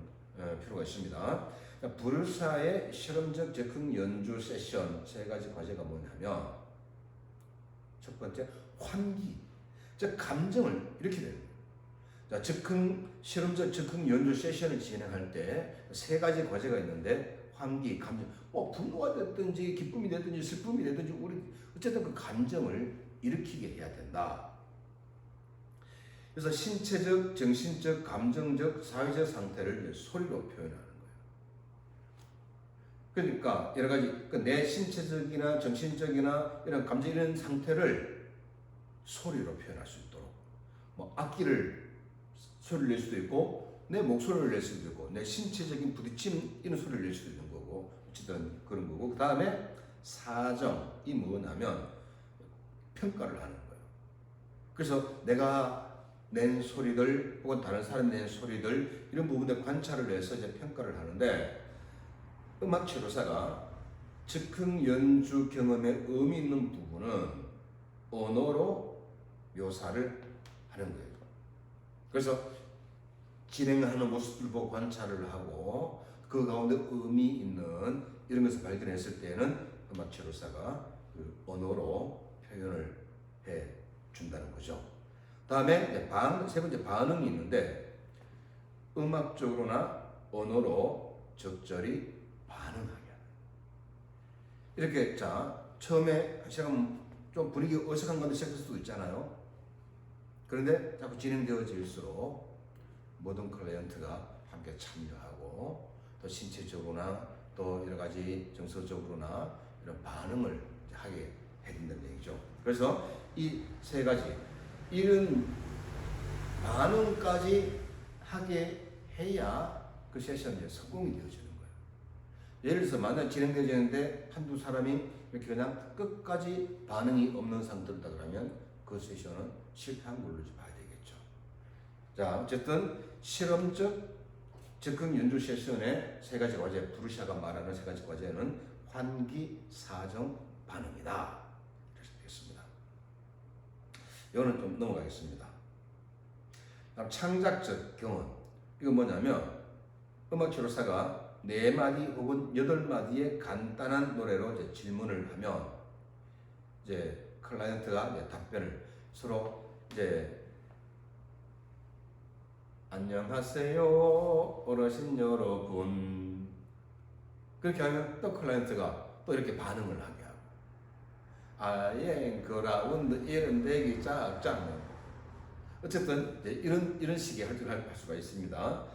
필요가 있습니다. 브루샤의 실험적 즉흥 연주 세션 3가지 과제가 뭐냐면, 첫 번째, 환기, 즉 감정을 이렇게 되는 거예요. 자, 실험적 즉흥 연주 세션을 진행할 때 3가지 과제가 있는데, 환기, 감정, 분노가 됐든지 기쁨이 됐든지 슬픔이 됐든지 우리 어쨌든 그 감정을 일으키게 해야 된다. 그래서 신체적, 정신적, 감정적, 사회적 상태를 소리로 표현하는 거예요. 그러니까 여러 가지 내 신체적이나 정신적이나 이런 감정, 이런 상태를 소리로 표현할 수 있도록, 뭐 악기를 소리를 낼 수도 있고 내 목소리를 낼 수도 있고 내 신체적인 부딪힘 이런 소리를 낼 수도 있는 거고, 어쨌든 그런 거고, 그 다음에 사정이 뭐냐면 평가를 하는 거예요. 그래서 내가 낸 소리들 혹은 다른 사람이 낸 소리들 이런 부분들 관찰을 해서 이제 평가를 하는데, 음악 치료사가 즉흥 연주 경험에 의미 있는 부분은 언어로 묘사를 하는 거예요. 그래서 진행하는 모습을 보고 관찰을 하고 그 가운데 의미 있는 이런 것을 발견했을 때는 음악 치료사가 그 언어로 표현을 해 준다는 거죠. 다음에 3번째 반응이 있는데, 음악적으로나 언어로 적절히 반응하게. 이렇게, 자, 처음에 시작하면 좀 분위기 어색한 건데 시작할 수도 있잖아요. 그런데 자꾸 진행되어질수록 모든 클라이언트가 함께 참여하고 또 신체적으로나 또 여러 가지 정서적으로나 이런 반응을 하게 해준다는 얘기죠. 그래서 이 세 가지 이런 반응까지 하게 해야 그 세션이 성공이 되어지는 거예요. 예를 들어서 만약 진행되어지는데 한두 사람이 이렇게 그냥 끝까지 반응이 없는 상태다 그러면 그 세션은 실패한 걸로 봐야 되겠죠. 자, 어쨌든 실험적 즉흥 연주 세션의 세 가지 과제, 브루샤가 말하는 세 가지 과제는 환기, 사정, 반응이다. 이렇게 되겠습니다. 이거는 좀 넘어가겠습니다. 다음 창작적 경험. 이건 뭐냐면 음악 교사가 4마디 혹은 8마디의 간단한 노래로 이제 질문을 하면 이제 클라이언트가 이제 답변을 서로 이제 안녕하세요 어르신 여러분 그렇게 하면 또 클라이언트가 또 이렇게 반응을 하게 하고 아예 그라운드 이런 대기 짝짝 어쨌든 이런 식의 활동을 할 수가 있습니다.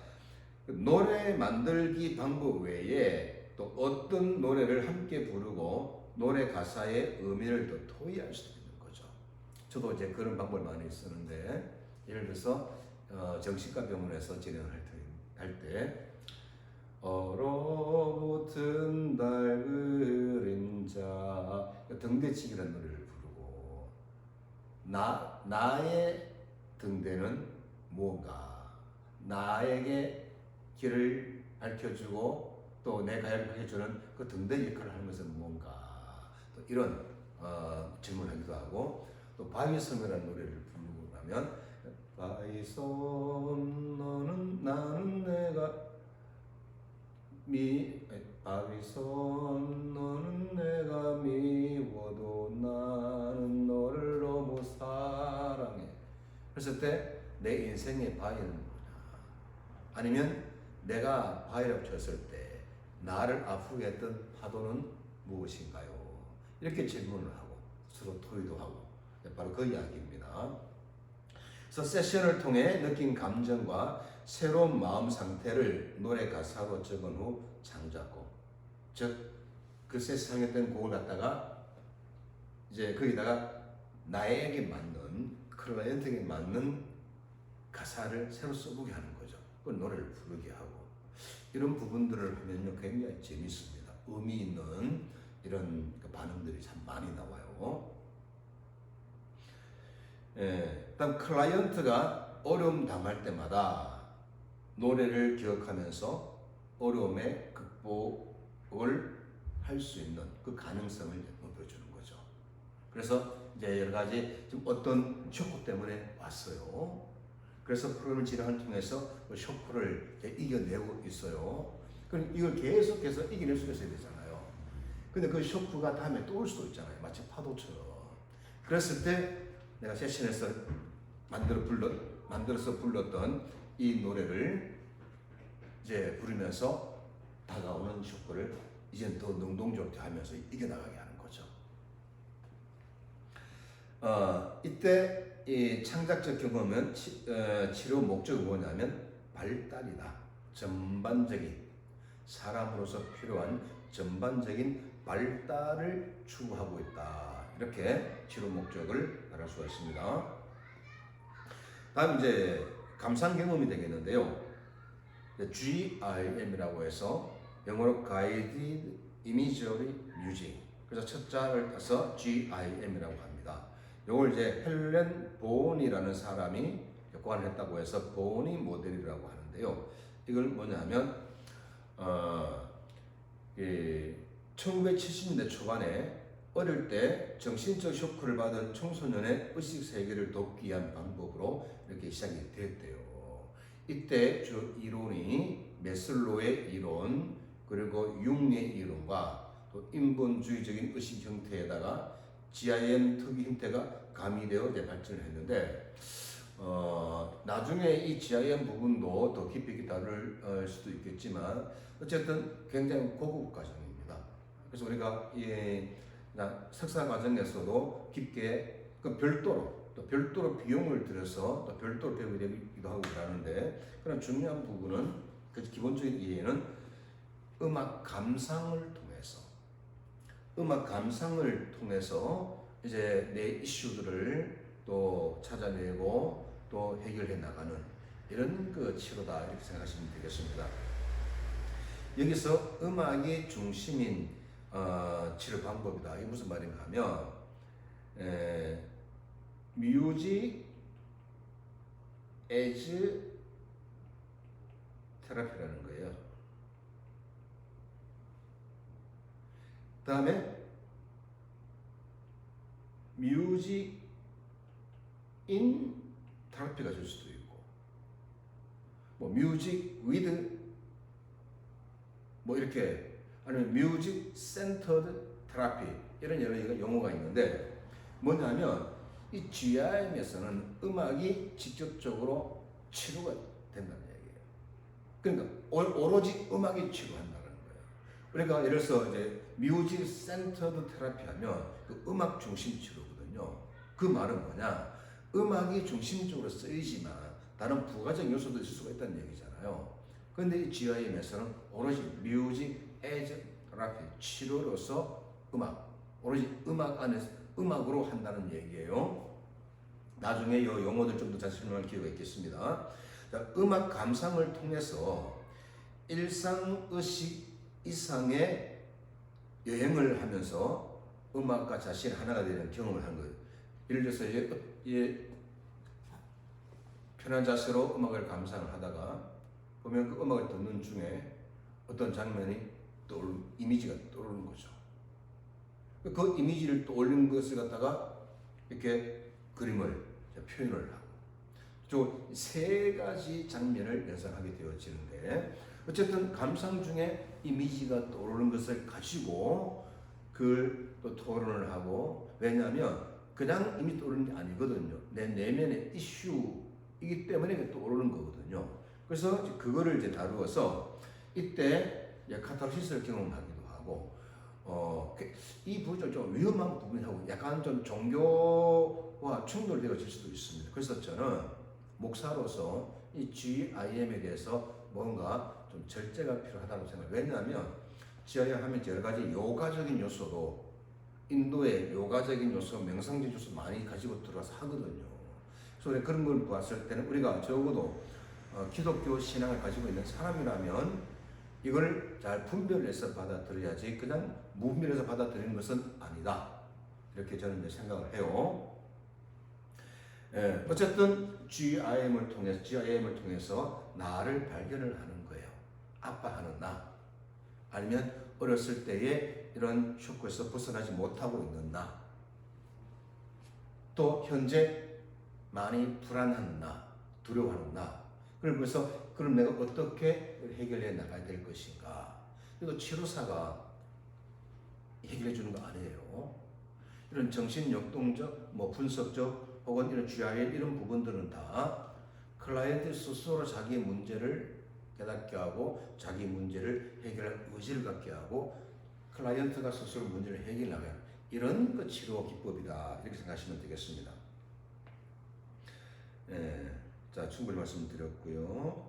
노래 만들기 방법 외에 또 어떤 노래를 함께 부르고 노래 가사의 의미를 더 토의할 수도 있는 거죠. 저도 이제 그런 방법을 많이 쓰는데 예를 들어서 정신과 병원에서 진행을 할 때 얼어붙은 달 그림자 등대치기라는 노래를 부르고 나의 등대는 무언가 나에게 길을 밝혀주고 또 내 가야를 밝혀주는 그 등대 역할을 하는 것은 무언가 또 이런 질문을 하기도 하고 또 바위섬이라는 노래를 부르고 나면 바위섬 너는 나는 내가 바위섬 너는 내가 미워도 나는 너를 너무 사랑해. 그랬을 때 내 인생의 바위는 뭐냐? 아니면 내가 바위라고 쳤을 때 나를 아프게 했던 파도는 무엇인가요? 이렇게 질문을 하고 서로 토의도 하고 바로 그 이야기입니다. 그래서 세션을 통해 느낀 감정과 새로운 마음 상태를 노래 가사로 적은 후 창작곡, 즉 그 세션했던 곡을 갖다가 이제 거기다가 나에게 맞는 클라이언트에게 맞는 가사를 새로 써보게 하는 거죠. 그 노래를 부르게 하고 이런 부분들을 하면요 굉장히 재밌습니다. 의미 있는 이런 반응들이 참 많이 나와요. 다음 클라이언트가 어려움 당할 때마다 노래를 기억하면서 어려움의 극복을 할 수 있는 그 가능성을 높여주는 거죠. 그래서 이제 여러 가지 좀 어떤 쇼크 때문에 왔어요. 그래서 프로그램을 진행을 통해서 그 쇼크를 이겨내고 있어요. 그럼 이걸 계속해서 이겨낼 수가 있어야 되잖아요. 근데 그 쇼크가 다음에 또 올 수도 있잖아요. 마치 파도처럼. 그랬을 때 내가 세션에서 만들어서 불렀던 이 노래를 이제 부르면서 다가오는 쇼크를 이제 더 능동적으로 하면서 이겨나가게 하는 거죠. 이때 이 창작적 경험은 치료 목적이 뭐냐면 발달이다. 전반적인 사람으로서 필요한 전반적인 발달을 추구하고 있다. 이렇게 치료 목적을 말할 수가 있습니다. 다음 이제 감상 경험이 되겠는데요. GIM이라고 해서 영어로 Guided Imagery Music. 그래서 첫 자를 따서 GIM이라고 합니다. 이걸 이제 헬렌 본이라는 사람이 역관을 했다고 해서 본이 모델이라고 하는데요. 이걸 뭐냐면 1970년대 초반에 어릴 때 정신적 쇼크를 받은 청소년의 의식 세계를 돕기 위한 방법으로 이렇게 시작이 됐대요. 이때 주 이론이 메슬로의 이론, 그리고 융의 이론과 또 인본주의적인 의식 형태에다가 GIM 특유 형태가 가미되어 발전을 했는데 나중에 이 GIM 부분도 더 깊이 있게 다룰 수도 있겠지만 어쨌든 굉장히 고급 과정입니다. 그래서 우리가 석사 과정에서도 깊게 별도로 비용을 들여서 또 별도로 배우게 되기도 하고 그러는데 그런 중요한 부분은 그 기본적인 이해는 음악 감상을 통해서 이제 내 이슈들을 또 찾아내고 또 해결해 나가는 이런 그 치료다 이렇게 생각하시면 되겠습니다. 여기서 음악이 중심인 치료 방법이다. 이게 무슨 말인가 하면 뮤직 as 테라피라는 거예요. 그 다음에 뮤직 인 테라피가 될 수도 있고, 뭐 뮤직 위드 뭐 이렇게, 아니면 뮤직 센터드 테라피 이런 여러 용어가 있는데, 뭐냐면 이 GIM에서는 음악이 직접적으로 치료가 된다는 얘기예요. 그러니까 오로지 음악이 치료한다는 거예요. 그러니까 예를 들어서 이제 뮤직 센터드 테라피 하면 그 음악 중심 치료거든요. 그 말은 뭐냐? 음악이 중심적으로 쓰이지만 다른 부가적 요소도 있을 수가 있다는 얘기잖아요. 그런데 이 GIM에서는 오로지 뮤직 에즈 테라피, 치료로서 음악, 오로지 음악 안에서 음악으로 한다는 얘기예요. 나중에 이 용어들 좀 더 자세히 설명할 기회가 있겠습니다. 자, 음악 감상을 통해서 일상의식 이상의 여행을 하면서 음악과 자신 하나가 되는 경험을 하는 거예요. 예를 들어서 이제 편한 자세로 음악을 감상을 하다가 보면 그 음악을 듣는 중에 어떤 장면이 이미지가 떠오르는 거죠. 그 이미지를 떠올린 것을 갖다가 이렇게 그림을 표현을 하고, 또 세 가지 장면을 연상하게 되어지는데, 어쨌든 감상 중에 이미지가 떠오르는 것을 가지고 그걸 또 토론을 하고, 왜냐하면 그냥 이미 떠오르는 게 아니거든요. 내 내면의 이슈이기 때문에 떠오르는 거거든요. 그래서 그거를 이제 다루어서 이때 카타르시스를 경험하기도 하고, 이 부분이 좀 위험한 부분하고 약간 좀 종교와 충돌되어질 수도 있습니다. 그래서 저는 목사로서 이 GIM에 대해서 뭔가 좀 절제가 필요하다고 생각해요. 왜냐하면 GIM 하면 여러 가지 요가적인 요소도, 인도의 요가적인 요소, 명상적 요소 많이 가지고 들어와서 하거든요. 그래서 그런 걸 보았을 때는 우리가 적어도 기독교 신앙을 가지고 있는 사람이라면 이걸 잘 분별해서 받아들여야지 그냥 무분별해서 받아들이는 것은 아니다. 이렇게 저는 이제 생각을 해요. 어쨌든 GIM을 통해서 나를 발견을 하는 거예요. 아파하는 나, 아니면 어렸을 때에 이런 쇼크에서 벗어나지 못하고 있는 나, 또 현재 많이 불안한 나, 두려워하는 나. 그래서 그럼 내가 어떻게 해결해 나가야 될 것인가? 이거 치료사가 해결해 주는 거 아니에요. 이런 정신역동적, 분석적 혹은 이런 GIM 이런 부분들은 다 클라이언트 스스로 자기의 문제를 깨닫게 하고 자기 문제를 해결할 의지를 갖게 하고 클라이언트가 스스로 문제를 해결해 나가는 이런 그 치료 기법이다. 이렇게 생각하시면 되겠습니다. 자, 충분히 말씀드렸고요.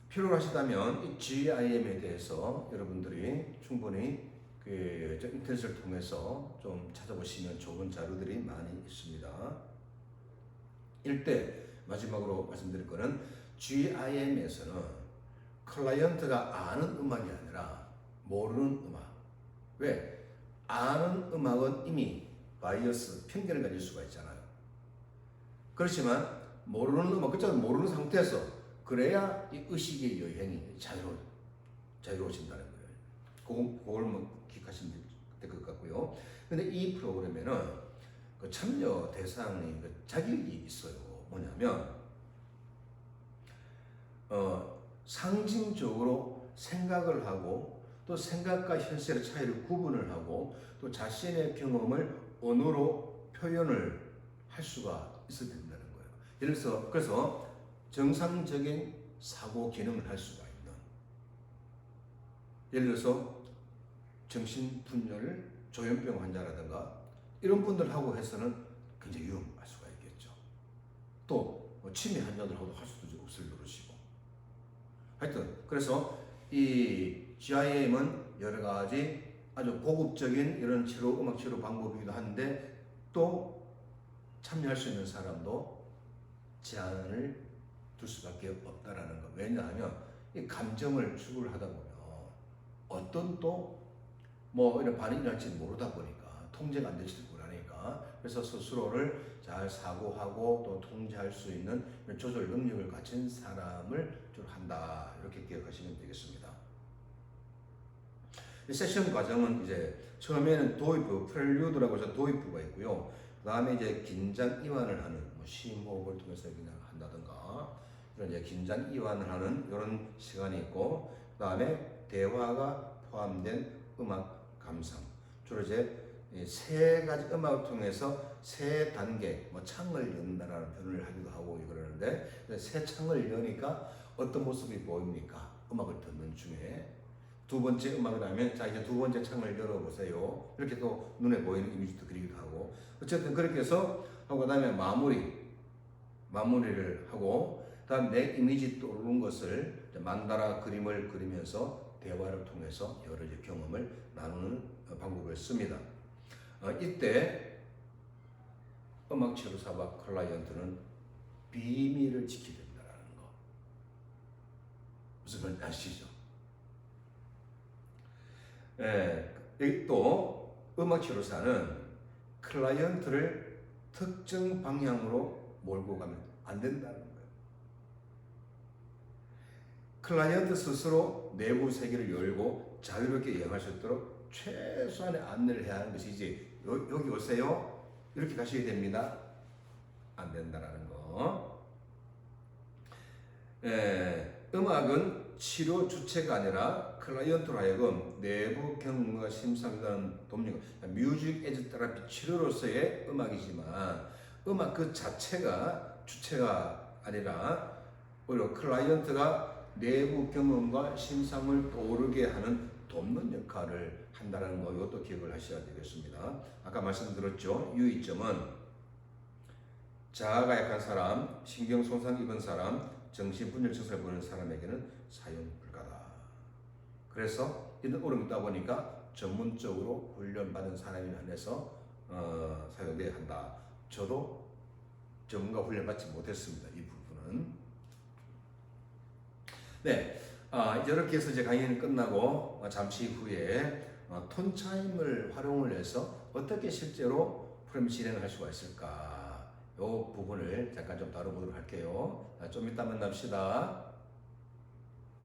필요로 하시다면 이 GIM에 대해서 여러분들이 충분히 인터넷을 통해서 좀 찾아보시면 좋은 자료들이 많이 있습니다. 일대 마지막으로 말씀드릴 거는 GIM에서는 클라이언트가 아는 음악이 아니라 모르는 음악. 왜? 아는 음악은 이미 바이어스, 편견을 가질 수가 있잖아요. 그렇지만 모르는 음악, 그렇죠? 모르는 상태에서 그래야 이 의식의 여행이 자유로워진다는 거예요. 그걸 기억하시면 될 것 같고요. 근데 이 프로그램에는 그 참여 대상이 자격이 있어요. 뭐냐면, 상징적으로 생각을 하고 또 생각과 현실의 차이를 구분을 하고 또 자신의 경험을 언어로 표현을 할 수가 있어야 된다는 거예요. 예를 들어서 그래서 정상적인 사고 기능을 할 수가 있는, 예를 들어서 정신분열, 조현병 환자라든가 이런 분들하고 해서는 굉장히 위험할 수가 있겠죠. 또 뭐 치매 환자들하고도 할 수도 없을 노릇이고. 하여튼 그래서 이 GIM은 여러 가지 아주 고급적인 이런 음악 치료 방법이기도 한데 또 참여할 수 있는 사람도 제한을 둘 수밖에 없다라는 거. 왜냐하면 이 감정을 추구를 하다 보면 어떤 또 뭐 이런 반응이 날지 모르다 보니까 통제가 안 될지도 모르니까 그래서 스스로를 잘 사고하고 또 통제할 수 있는 조절 능력을 가진 사람을 좀 한다 이렇게 기억하시면 되겠습니다. 이 세션 과정은 이제 처음에는 도입부, 프렐류드라고 해서 도입부가 있고요. 그 다음에 이제 긴장 이완을 하는 뭐 심호흡을 통해서 그냥 한다든가 이런 이제 긴장 이완을 하는 이런 시간이 있고 그 다음에 대화가 포함된 음악 감상 주로 이제 세 가지 음악을 통해서 세 단계 뭐 창을 연다라는 표현을 하기도 하고 그러는데 세 창을 여니까 어떤 모습이 보입니까? 음악을 듣는 중에 두 번째 음악을 하면 자 이제 두 번째 창을 열어보세요. 이렇게 또 눈에 보이는 이미지도 그리기도 하고 어쨌든 그렇게 해서 하고 그다음에 마무리를 하고 그다음 내 이미지 떠오르는 것을 만다라 그림을 그리면서 대화를 통해서 여러 경험을 나누는 방법을 씁니다. 이때 음악 치료사와 클라이언트는 비밀을 지켜야 된다는 거. 무슨 말인지 아시죠? 또 음악 치료사는 클라이언트를 특정 방향으로 몰고 가면 안 된다는 거예요. 클라이언트 스스로 내부 세계를 열고 자유롭게 여행할 수 있도록 최소한의 안내를 해야 하는 것이지 여기 오세요 이렇게 가셔야 됩니다 안 된다라는 거. 음악은 치료 주체가 아니라 클라이언트로 하여금 내부 경험과 심사하는 돕는 뮤직 에즈 테라피 치료로서의 음악이지만 음악 그 자체가 주체가 아니라 오히려 클라이언트가 내부 경험과 심상을 떠오르게 하는 돕는 역할을 한다는 거 이것도 기억을 하셔야 되겠습니다. 아까 말씀드렸죠. 유의점은 자아가 약한 사람, 신경 손상 입은 사람, 정신분열 증세를 보이는 사람에게는 사용 불가다. 그래서 이런 어려움이 있다 보니까 전문적으로 훈련받은 사람에 한해서 사용돼야 한다. 저도 전문가 훈련받지 못했습니다. 이 부분은. 네, 이렇게 해서 이제 강의는 끝나고 잠시 후에 톤 차임을 활용을 해서 어떻게 실제로 프로그램 진행을 할 수가 있을까? 이 부분을 잠깐 좀 다뤄보도록 할게요. 좀 이따 만납시다.